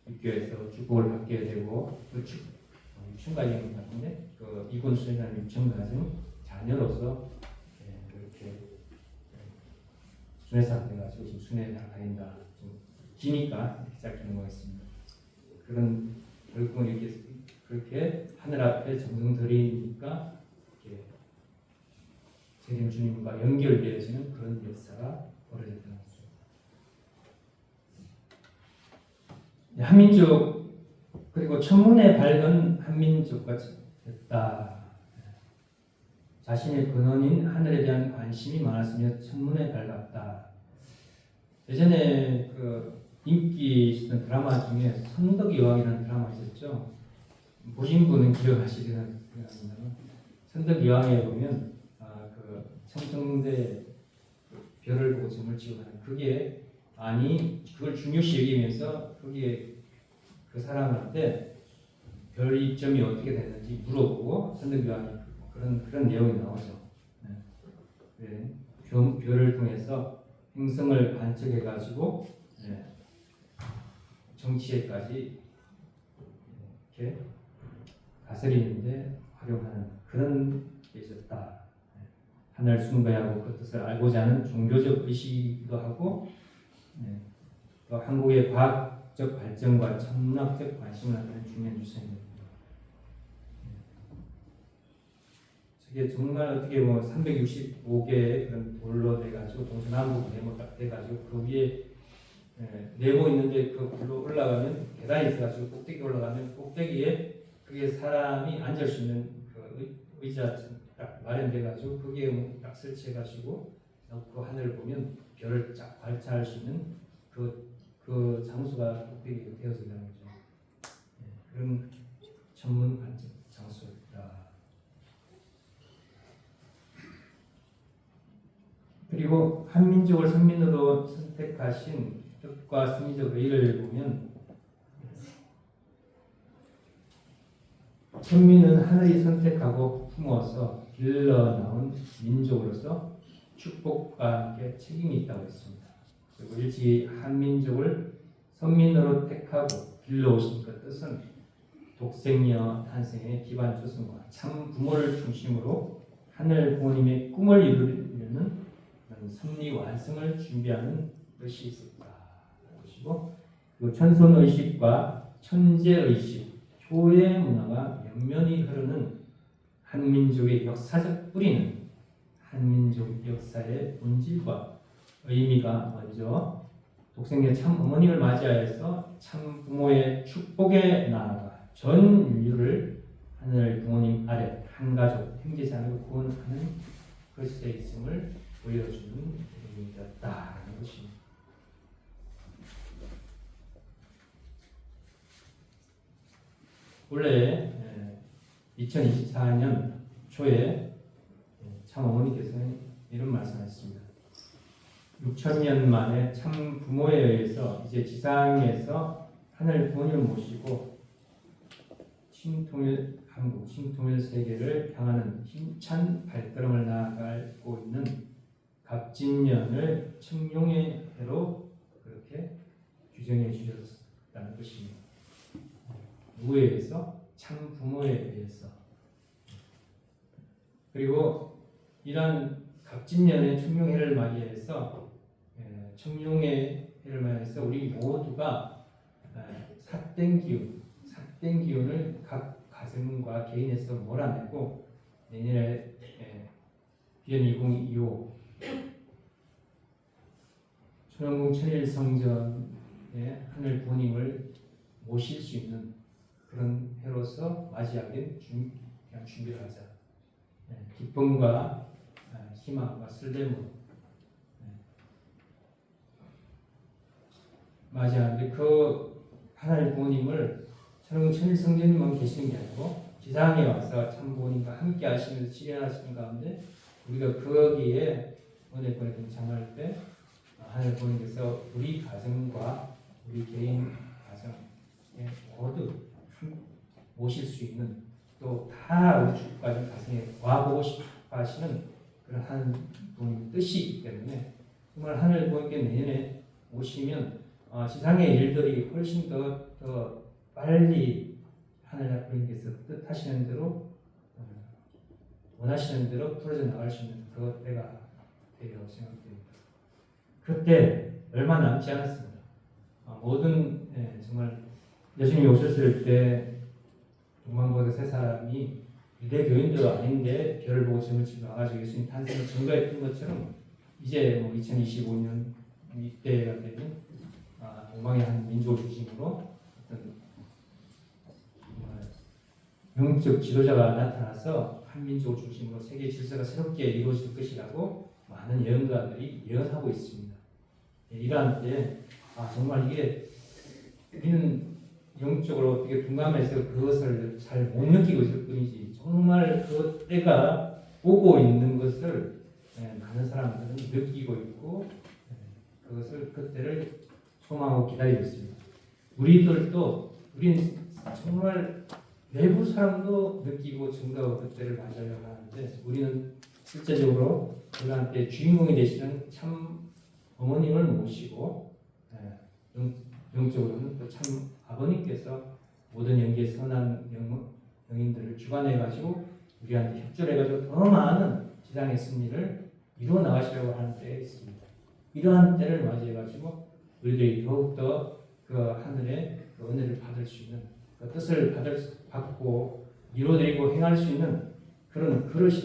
S1: 입교해서 축복을 받게 되고 그 유치원가정인 것 같은데 그 이군수회장 유치원가정 자녀로서 그렇게 순회사 돼가지고 지금 순회사 다닌다. 좀 기니까 이렇게 짧게 넘어가겠습니다. 그런 결국은 이렇게 그렇게 하늘 앞에 정성 들이니까 이렇게 재림 주님과 연결되어지는 그런 역사가 벌어졌다는 거죠. 한민족 그리고 천문에 밝은 한민족과 됐다. 자신의 근원인 하늘에 대한 관심이 많았으며 천문에 밝았다. 예전에 그 인기 있었던 드라마 중에 선덕 여왕이라는 드라마 있었죠. 보신 분은 기억하시리라 생각합니다만 선덕 여왕에 보면 그 청성대 별을 보고 점을 치고 하는 그게 그걸 중요시 여기면서 거기에 그 사람한테 별 입점이 어떻게 되는지 물어보고 선덕 여왕이 그런 내용이 나오죠. 별을 통해서 행성을 관측해가지고 정치에까지 이렇게 다스리는데 활용하는 그런 게 있었다. 하늘 숭배하고 그 뜻을 알고자 하는 종교적 의식이기도 하고 또 한국의 과학적 발전과 천문학적 관심을 갖는 중요한 유산입니다. 이게 정말 어떻게 보면 365개의 그런 돌로 돼가지고 동서남북 네모 딱 돼가지고 그 위에 네모 있는데 그 불로 올라가면 계단이 있어가지고 꼭대기 올라가면 꼭대기에 그게 사람이 앉을 수 있는 그 의자 딱 마련돼가지고 거기에 딱 설치해가지고 그 하늘을 보면 별을 쫙 관찰할 수 있는 그 장소가 꼭대기가 되어진다는 거죠. 그런 전문 관측 장소다. 그리고 한민족을 선민으로 선택하신 뜻과 승리적 의의를 보면 선민은 하늘이 선택하고 품어서 길러 나온 민족으로서 축복과 함께 책임이 있다고 했습니다. 그리고 일찍이 한민족을 선민으로 택하고 길러오신 그 뜻은 독생녀 탄생의 기반 조성과 참 부모를 중심으로 하늘 부모님의 꿈을 이루려는 섭리 완성을 준비하는 뜻이 있었다. 것이고 그리고 천선의식과 천재의식, 효의 문화가 면면히 흐르는 한민족의 역사적 뿌리는 한민족 역사의 본질과 의미가 먼저 독생녀 참 어머니를 맞이하여서 참 부모의 축복에 나아가 전 인류를 하늘 부모님 아래 한 가족 형제자매로 구원하는 그리스도에 있음을 보여주는 의미였다라는 것입니다. 원래 2024년 초에 참 어머니께서는 이런 말씀하셨습니다. 6,000년 만에 참 부모에 의해서 이제 지상에서 하늘 부모님을 모시고 신통일 한국, 신통일 세계를 향하는 힘찬 발걸음을 나아가고 있는 갑진년을 청룡의 해로 그렇게 규정해 주셨다는 것입니다. 누구에 의해서? 참 부모에 의해서. 그리고 이러한 갑진년의 청룡해를 맞이해서 청룡의 해를 맞이해서 우리 모두가 삿된 기운을 각 가정과 개인에서 몰아내고 내년에 비연 2025 천왕궁 천일성전의 하늘 부모님을 모실 수 있는 그런 해로서 맞이하기 그냥 준비를 하자. 기쁨과 희망과 설렘으로 맞이하는데 그 하나님 부모님을 천왕궁 천일성전님만 계시는 게 아니고 지상에 와서 참 부모님과 함께 하시면서 지내하시는 가운데 우리가 거기에 은혜권에 동참할 때 하나님 부모님께서 우리 가정과 우리 개인 가정에 모두 모실 수 있는 또 다 우리 축복받은 가정에 와보고 싶어 하시는 그런 하나님 부모님 뜻이 있기 때문에 정말 하나님 부모님께 내년에 오시면 지상의 일들이 훨씬 더 빨리 하나님 부모님께서 뜻하시는 대로 원하시는 대로 풀어져 나갈 수 있는 그 때가 되리라고 생각됩니다. 그때 얼마 남지 않았습니다. 모든 정말 예수님이 오셨을 때 동방보다 세 사람이 유대교인도 아닌데 별을 보고 점을 치고 와가지고 예수님 탄생을 증거했던 것처럼 이제 2025년 이때가 되면 동방의 한 민족을 중심으로 어떤 영적 지도자가 나타나서 한 민족을 중심으로 세계 질서가 새롭게 이루어질 것이라고 많은 예언가들이 예언하고 있습니다. 이러한 때 정말 이게 우리는 영적으로 어떻게 둔감해서 그것을 잘 못 느끼고 있을 뿐이지 정말 그 때가 오고 있는 것을 많은 사람들은 느끼고 있고 그것을 그때를 소망하고 기다리고 있습니다. 우리는 정말 내부 사람도 느끼고 증거하고 그때를 맞이하려고 하는데 우리는 실제적으로 그러한 때 주인공이 되시는 참 어머님을 모시고 영적으로는 또 참 아버님께서 모든 영계의 선한 영인들을 주관해가지고 우리한테 협조해가지고 더 많은 지상의 승리를 이루어 나가시려고 하는 때가 있습니다. 이러한 때를 맞이해가지고 우리들이 더욱더 그 하늘의 그 은혜를 받을 수 있는 그 뜻을 받고 이루어드리고 행할 수 있는 그런 그릇이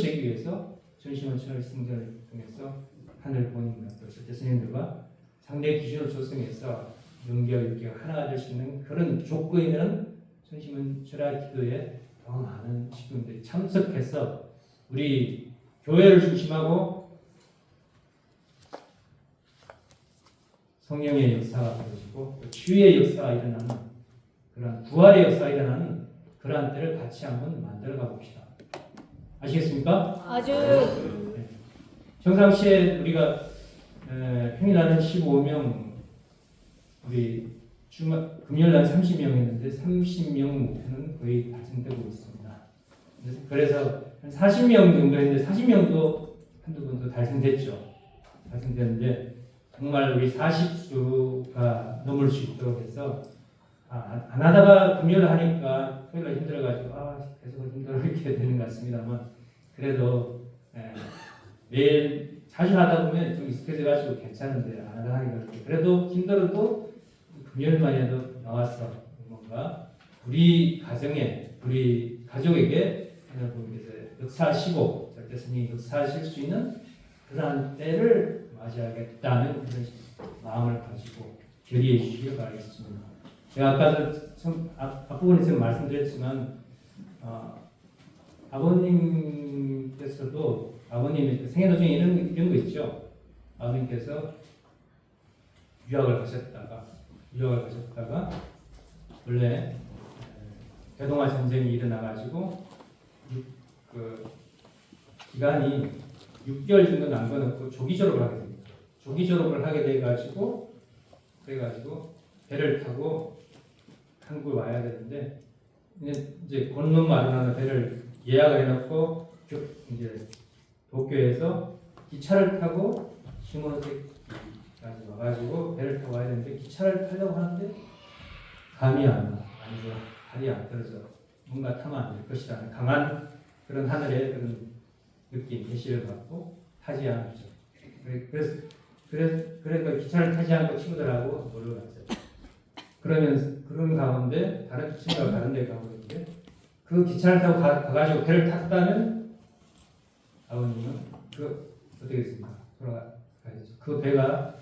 S1: 되기 위해서 전심원 천을 승전을 통해서 하늘 부모님과 또 절대 스님들과 상대 기준을 조성해서 영계와 육계가 하나가 될 수 있는 그런 조건에는 전심원 철학 기도에 더 많은 식구들이 참석해서 우리 교회를 중심하고 성령의 역사가 벌어지고 치유의 역사가 일어나는 그런 부활의 역사가 일어나는 그러한 때를 같이 한번 만들어가 봅시다. 아시겠습니까?
S2: 아주.
S1: 네. 평상시에 우리가 평일날은 15명, 우리 금요일날 30명 했는데 30명 목표는 거의 달성되고 있습니다. 그래서 한 40명 정도 했는데 40명도 한두 번도 달성됐죠. 달성됐는데 정말 우리 40수가 넘을 수 있도록 해서 안 하다가 금요일 하니까 토요일날 힘들어가지고 계속 힘들어 이렇게 되는 것 같습니다만 그래도 매일 자주 하다 보면 좀 익숙해져가지고 괜찮은데 안 하다 하니까 그래도 힘들어도 금요일만 해도 나와서 뭔가 우리 가정에 우리 가족에게 하나님께서 역사하시고 절대 스님이 역사하실 수 있는 그러한 때를 맞이하겠다는 그런 마음을 가지고 결의해 주시길 바라겠습니다. 제가 아까도 앞부분에서 말씀드렸지만 아버님께서도 아버님의 생애도중에 이런 거 있죠. 아버님께서 유학을 가셨다가 원래 대동아 전쟁이 일어나가지고 그 기간이 6개월 정도 남겨놓고 조기 졸업을 하게 됩니다. 조기 졸업을 하게 돼가지고 배를 타고 한국에 와야 되는데 이제 권능 마련하는 배를 예약을 해놓고 이제 도쿄에서 기차를 타고 시모노세키까지 와가지고 배를 타고 와야 되는데 기차를 타려고 하는데 감이 안 나, 발이 안 떨어져. 뭔가 타면 안 될 것이라는 강한 그런 하늘의 그런 느낌, 계시를 받고 타지 않았죠. 그래서 기차를 타지 않고 친구들하고 놀러 갔어요. 그러면 그런 가운데 다른 친구가 다른 데 가고 있는데 그 기차를 타고 가가지고 배를 탔다면 아버님은 그 어떻게 됐습니까? 돌아가야죠. 그 배가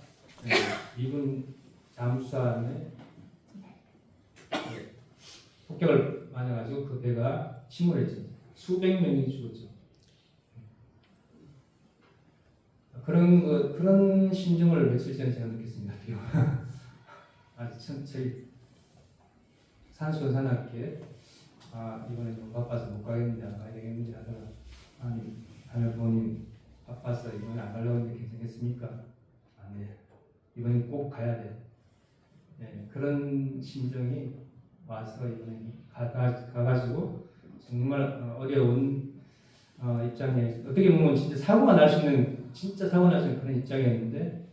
S1: 미군 잠수함에 폭격을 맞아가지고 그 배가 침몰했죠. 수백 명이 죽었죠. 그런 심정을 며칠 전에 제가 느꼈습니다. 저희 산수산악회 이번에 너무 바빠서 못 가겠는데 안 가야 되겠는지 하다가 아니 하늘 부모님 바빠서 이번에 안 가려고 했는데 괜찮겠습니까? 네. 이번에 꼭 가야 돼. 네, 그런 심정이 와서 이번에 가가지고 정말 어려운 입장에 어떻게 보면 진짜 사고가 날 수 있는 그런 입장이었는데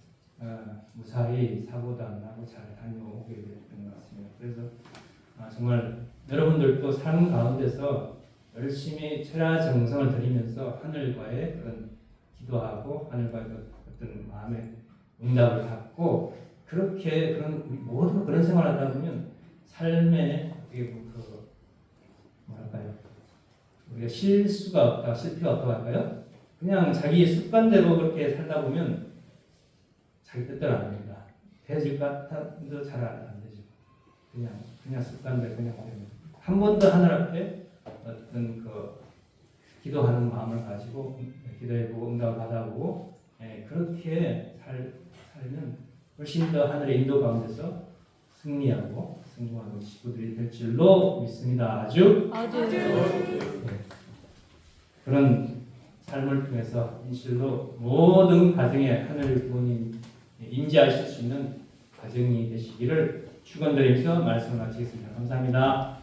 S1: 무사히 사고도 안 나고 잘 다녀오게 됐던 것 같습니다. 그래서 정말 여러분들도 삶 가운데서 열심히 철야 정성을 들이면서 하늘과의 그런 기도하고 하늘과의 어떤 마음의 응답을 받고 그렇게 우리 모두 그런 생활을 하다 보면 삶에 뭐랄까요? 우리가 실수가 없다, 실패가 없다고 할까요? 그냥 자기 습관대로 그렇게 살다 보면 자기 뜻대로 안 됩니다. 되질 것 같아도 잘 안 되죠. 그냥 습관대로 그냥 한 번 더 하늘 앞에 어떤 기도하는 마음을 가지고 기도해보고 응답을 받아보고 그렇게 살면 훨씬 더 하늘의 인도 가운데서 승리하고 성공하는 식구들이 될 줄로 믿습니다. 아주. 그런 삶을 통해서 인실로 모든 가정에 하늘 부모님 임재하실 수 있는 가정이 되시기를 축원드리면서 말씀을 마치겠습니다. 감사합니다.